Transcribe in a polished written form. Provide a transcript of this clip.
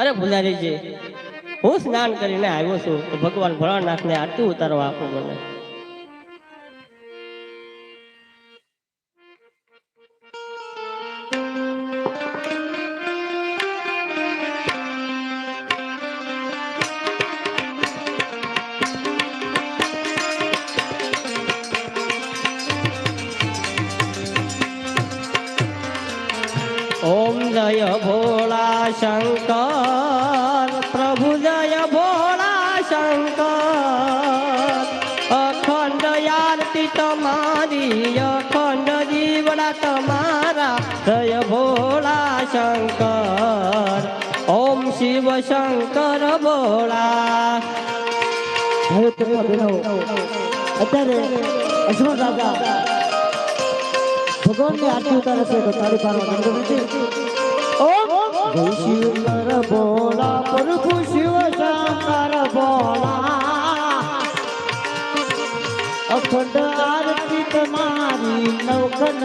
અરે ભુલારીજી, હું સ્નાન કરીને આવ્યો છું તો ભગવાન ભોળાનાથને આરતી ઉતારવા આપો મને. ओम जय भोला शंकर, प्रभु जय भोला शंकर. अखंड आरती तमारी, अखंड जीवड़ा तमारा, जय भोला शंकर. ओम शिव शंकर भोला. અત્યારે અશ્વર રાજા ભગવાન ની આરતી ઉતારે છે તો તાળી પાડવા વિનંતી. ઓમ શંકર ભોલા, પ્રભુ શિવ શંકર ભોલા. અખંડ આરતી તમારી નવખંડ